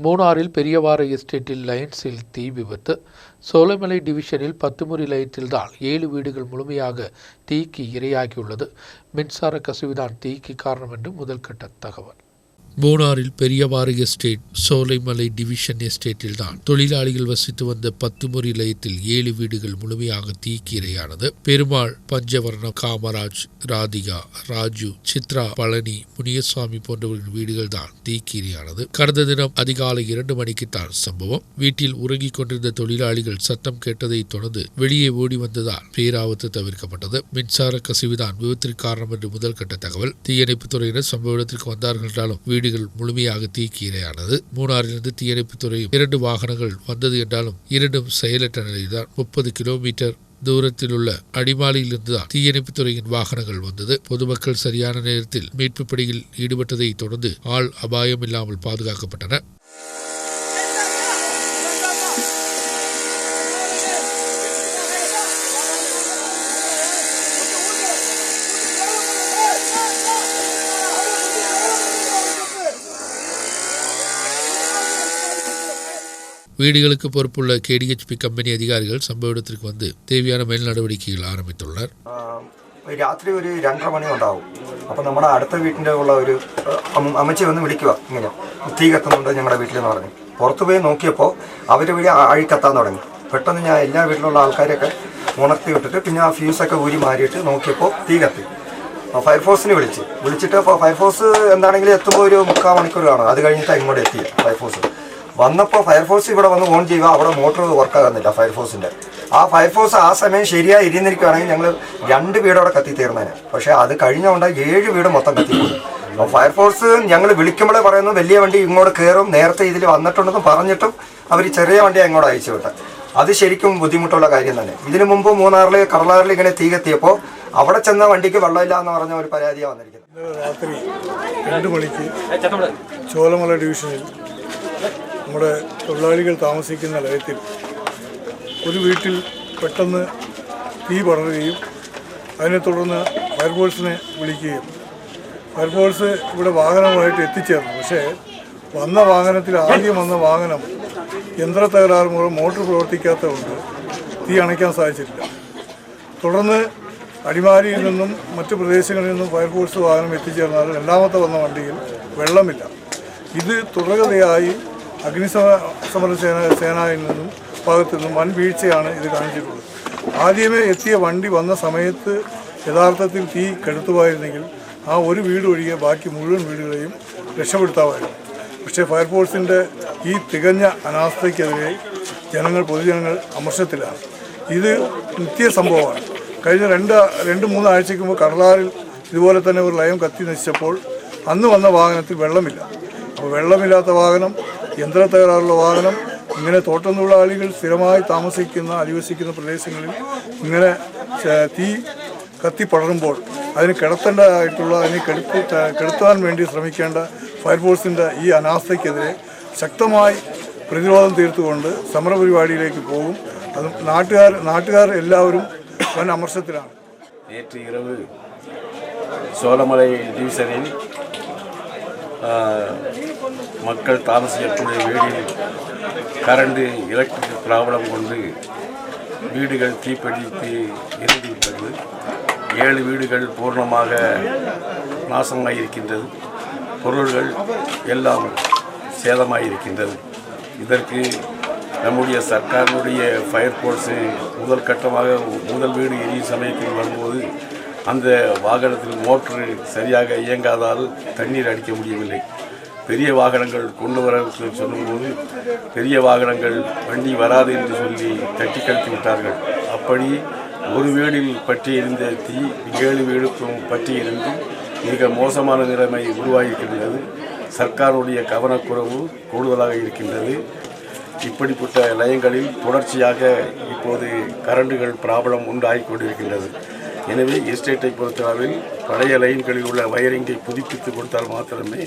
மூணாறில் பெரியவாறு எஸ்டேட்டில் லைன்ஸில் தீ விபத்து. சோலைமலை டிவிஷனில் 10 முறை லைன்ஸில்தான் 7 வீடுகள் முழுமையாக தீக்கு இரையாகியுள்ளது. மின்சார கசிவுதான் தீக்கு காரணம் என்று முதல்கட்ட தகவல். மூணாறில் பெரியவாறு எஸ்டேட் சோலைமலை டிவிஷன் எஸ்டேட்டில் தான் தொழிலாளிகள் வசித்து வந்த 10 முறை லயத்தில் 7 வீடுகள் முழுமையாக தீக்கு இரையானது. பெருமாள், பஞ்சவர்ணம், காமராஜ், ராதிகா, ராஜு, சித்ரா, பழனி, முனியசாமி போன்றவர்களின் வீடுகள் தான் தீக்கு இரையானது. கடந்த தினம் அதிகாலை 2 மணிக்குத்தான் சம்பவம். வீட்டில் உறங்கிக் கொண்டிருந்த தொழிலாளிகள் சத்தம் கேட்டதை தொடர்ந்து வெளியே ஓடி வந்ததால் பேராபத்து தவிர்க்கப்பட்டது. மின்சார கசிவுதான் விபத்திற்கு காரணம் என்று முதல்கட்ட தகவல். தீயணைப்புத் துறையினர் சம்பவ இடத்திற்கு வந்தார்கள் என்றாலும் வீடுகள் முழுமையாக தீக்கு இரையானது. மூணாறிலிருந்து தீயணைப்புத் துறையும் 2 வாகனங்கள் வந்தது என்றாலும் இரண்டும் செயலற்ற நிலையில்தான். 30 கிலோமீட்டர் தூரத்தில் உள்ள அடிமாலியில் இருந்துதான் தீயணைப்புத் துறையின் வாகனங்கள் வந்தது. பொதுமக்கள் சரியான நேரத்தில் மீட்பு பணியில் ஈடுபட்டதை தொடர்ந்து ஆள் அபாயம் இல்லாமல் பாதுகாக்கப்பட்டனர். வீடுகளுக்கு பொறுப்புள்ள KDHP கம்பெனி அதிகாரிகள் சம்பவ இடத்திற்கு வந்து தேவையான மேல் നടപടികൾ ആരംഭിച്ചുള്ളனர். രാത്രി ഒരു 2:30 മണി ഉണ്ടാവും. അപ്പോൾ നമ്മുടെ അടുത്ത വീട്ടിൻ്റെ ഉള്ള ഒരു അമ്മച്ചി വന്ന് വിളിക്കുക, ഇങ്ങനെ തീ കത്തുന്നുണ്ട് ഞങ്ങളുടെ വീട്ടിലെന്ന് പറഞ്ഞു. പുറത്തു പോയി നോക്കിയപ്പോൾ അവർ വഴി ആഴി കത്താൻ തുടങ്ങി. പെട്ടെന്ന് ഞാൻ എല്ലാ വീട്ടിലുള്ള ആൾക്കാരെയൊക്കെ ഉണർത്തി വിട്ടിട്ട് പിന്നെ ആ ഫ്യൂസൊക്കെ ഊരി മാറിയിട്ട് നോക്കിയപ്പോൾ തീ കത്തി. ഫയർഫോഴ്സിനെ വിളിച്ചിട്ട് അപ്പോൾ ഫയർഫോഴ്സ് എന്താണെങ്കിലും എത്തുമ്പോൾ ഒരു 3/4 മണിക്കൂർ കാണും. അത് കഴിഞ്ഞിട്ട് ഇങ്ങോട്ട് എത്തി ഫയർഫോഴ്സ്. വന്നപ്പോൾ ഫയർഫോഴ്സ് ഇവിടെ വന്ന് ഓൺ ചെയ്യുക, അവിടെ മോട്ടോർ വർക്കാകുന്നില്ല ഫയർഫോഴ്സിൻ്റെ. ആ ഫയർഫോഴ്സ് ആ സമയം ശരിയായി ഇരുന്നിരിക്കുകയാണെങ്കിൽ ഞങ്ങൾ 2 വീടോടെ കത്തിത്തീർന്നേനെ. പക്ഷേ അത് കഴിഞ്ഞുകൊണ്ട് 7 വീട് മൊത്തം കത്തിപ്പോയി. അപ്പോൾ ഫയർഫോഴ്സ് ഞങ്ങൾ വിളിക്കുമ്പോഴേ പറയുന്നു വലിയ വണ്ടി ഇങ്ങോട്ട് കയറും, നേരത്തെ ഇതിൽ വന്നിട്ടുണ്ടെന്ന് പറഞ്ഞിട്ടും അവർ ചെറിയ വണ്ടിയാണ് ഇങ്ങോട്ട് അയച്ചു വിട്ടത്. അത് ശരിക്കും ബുദ്ധിമുട്ടുള്ള കാര്യം തന്നെ. ഇതിനു മുമ്പ് മൂന്നാറിൽ കടലാറിൽ ഇങ്ങനെ തീ കത്തിയപ്പോൾ അവിടെ ചെന്ന വണ്ടിക്ക് വെള്ളമില്ല എന്ന് പറഞ്ഞ ഒരു പരാതിയാണ് വന്നിരിക്കുന്നത്. രാത്രി 2 മണിക്ക് ചോലമല ഡിവിഷനിൽ നമ്മുടെ തൊഴിലാളികൾ താമസിക്കുന്ന ലയത്തിൽ ഒരു വീട്ടിൽ പെട്ടെന്ന് തീ പടരുകയും അതിനെ തുടർന്ന് ഫയർഫോഴ്സിനെ വിളിക്കുകയും ഫയർഫോഴ്സ് ഇവിടെ വാഹനമായിട്ട് എത്തിച്ചേർന്നു. പക്ഷേ ആദ്യം വന്ന വാഹനം യന്ത്ര തകരാറ് മൂലം മോട്ടോർ പ്രവർത്തിക്കാത്തതുകൊണ്ട് തീ അണയ്ക്കാൻ സാധിച്ചിട്ടില്ല. തുടർന്ന് അടിമാലിയിൽ നിന്നും മറ്റു പ്രദേശങ്ങളിൽ നിന്നും ഫയർഫോഴ്സ് വാഹനം എത്തിച്ചേർന്നാൽ രണ്ടാമത്തെ വന്ന വണ്ടിയിൽ വെള്ളമില്ല. ഇത് തുടർക്കഥയായി അഗ്നിശമന സേനയിൽ നിന്നും ഭാഗത്തു നിന്നും വൻ വീഴ്ചയാണ് ഇത് കാണിച്ചിട്ടുള്ളത്. ആദ്യമേ എത്തിയ വണ്ടി വന്ന സമയത്ത് യഥാർത്ഥത്തിൽ തീ കെടുത്തുപോയിരുന്നെങ്കിൽ ആ ഒരു വീട് ഒഴികെ ബാക്കി മുഴുവൻ വീടുകളെയും രക്ഷപ്പെടുത്താമായിരുന്നു. പക്ഷേ ഫയർഫോഴ്സിൻ്റെ ഈ തികഞ്ഞ അനാസ്ഥയ്ക്കെതിരെ പൊതുജനങ്ങൾ അമർഷത്തിലാണ്. ഇത് നിത്യ സംഭവമാണ്. കഴിഞ്ഞ 2-3 ആഴ്ചയ്ക്ക് മുമ്പ് കടലാറിൽ ഇതുപോലെ തന്നെ ഒരു ലയം കത്തി നശിച്ചപ്പോൾ അന്ന് വന്ന വാഹനത്തിൽ വെള്ളമില്ല. അപ്പോൾ വെള്ളമില്ലാത്ത വാഹനം, യന്ത്ര തകരാറുള്ള വാഹനം, ഇങ്ങനെ തോട്ടം തൊഴിലാളികൾ സ്ഥിരമായി അധിവസിക്കുന്ന പ്രദേശങ്ങളിൽ ഇങ്ങനെ തീ കത്തി പടരുമ്പോൾ അതിന് കെടുത്താൻ വേണ്ടി ശ്രമിക്കേണ്ട ഫയർഫോഴ്സിൻ്റെ ഈ അനാസ്ഥയ്ക്കെതിരെ ശക്തമായി പ്രതിരോധം തീർത്തുകൊണ്ട് സമരപരിപാടിയിലേക്ക് പോകും. അത് നാട്ടുകാർ എല്ലാവരും വൻ അമർഷത്തിലാണ്. நேற்று இரவு சோலைமலை டிவிஷனில் மக்கள் தாமசிக்கக்கூடிய வீடில் கரண்டு எலக்ட்ரிக் ப்ராப்ளம் கொண்டு வீடுகள் தீப்பிடித்து எரிந்துவிட்டது. 7 வீடுகள் பூர்ணமாக நாசமாக இருக்கின்றது. பொருள்கள் எல்லாம் சேதமாக இருக்கின்றது. இதற்கு நம்முடைய சர்க்காரினுடைய ஃபயர் ஃபோர்ஸு முதல் கட்டமாக முதல் வீடு எரியும் சமயத்தில் வரும்போது அந்த வாகனத்தில் மோட்ரு சரியாக இயங்காதால் தண்ணீர் அடிக்க முடியவில்லை. பெரிய வாகனங்கள் கொண்டு வர சொல்லும்போது பெரிய வாகனங்கள் வண்டி வராது என்று சொல்லி தட்டி கழித்து விட்டார்கள். அப்படி ஒரு வீடில் பற்றி எரிந்த தீ 7 வீடுக்கும் பற்றி எரிந்து மிக மோசமான நிலைமை உருவாகியிருக்கின்றது. சர்க்காருடைய கவனக்குறைவு கூடுதலாக இருக்கின்றது. இப்படிப்பட்ட லயங்களில் தொடர்ச்சியாக இப்போது கரண்டுகள் ப்ராப்ளம் உண்டாகி கொண்டிருக்கின்றது. எனவே எஸ்டேட்டை பொறுத்தளவில் பழைய லைன்களில் உள்ள வயரிங்கை புதுப்பித்து கொடுத்தால் மாத்திரமே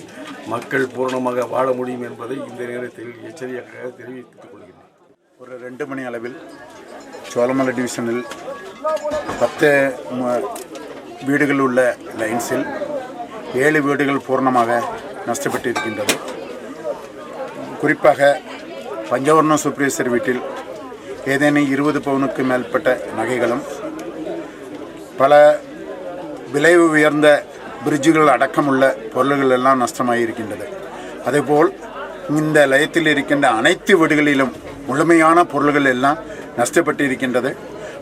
மக்கள் பூரணமாக வாழ முடியும் என்பதை இந்த நேரத்தில் எச்சரிக்கையாக தெரிவித்துக் கொள்கிறேன். ஒரு 2 மணி அளவில் சோலமலை டிவிஷனில் 10 வீடுகள் உள்ள லைன்ஸில் 7 வீடுகள் பூர்ணமாக நஷ்டப்பட்டிருக்கின்றது. குறிப்பாக பஞ்சவர்ண சூப்பர்வைசர் வீட்டில் ஏதேனும் 20 பவுனுக்கு மேற்பட்ட நகைகளும் பல விலை உயர்ந்த பிரிட்ஜுகள் அடக்கமுள்ள பொருள்கள் எல்லாம் நஷ்டமாகியிருக்கின்றது. அதேபோல் இந்த லயத்தில் இருக்கின்ற அனைத்து வீடுகளிலும் முழுமையான பொருள்கள் எல்லாம் நஷ்டப்பட்டு இருக்கின்றது.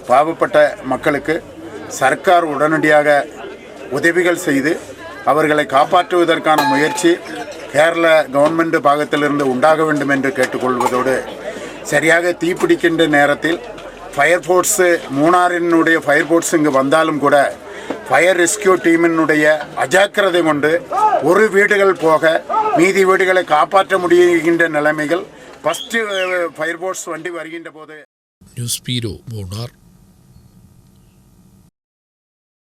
பாவப்பட்ட மக்களுக்கு சர்க்கார் உடனடியாக உதவிகள் செய்து அவர்களை காப்பாற்றுவதற்கான முயற்சி கேரள கவர்மெண்ட் பாகத்திலிருந்து உண்டாக வேண்டும் என்று கேட்டுக்கொள்வதோடு, சரியாக தீப்பிடிக்கின்ற நேரத்தில் ஃபயர் ஃபோர்ஸு மூணாறினுடைய ஃபயர் ஃபோர்ஸ் இங்கு வந்தாலும் கூட ஃபயர் ரெஸ்கியூ டீமினுடைய அஜாக்கிரதை கொண்டு ஒரு வீடுகள் போக மீதி வீடுகளை காப்பாற்ற முடிகின்ற நிலைமைகள் ஃபஸ்ட்டு ஃபயர் ஃபோர்ஸ் வண்டி வருகின்ற போது நியூஸ் பீரோ மூணார்.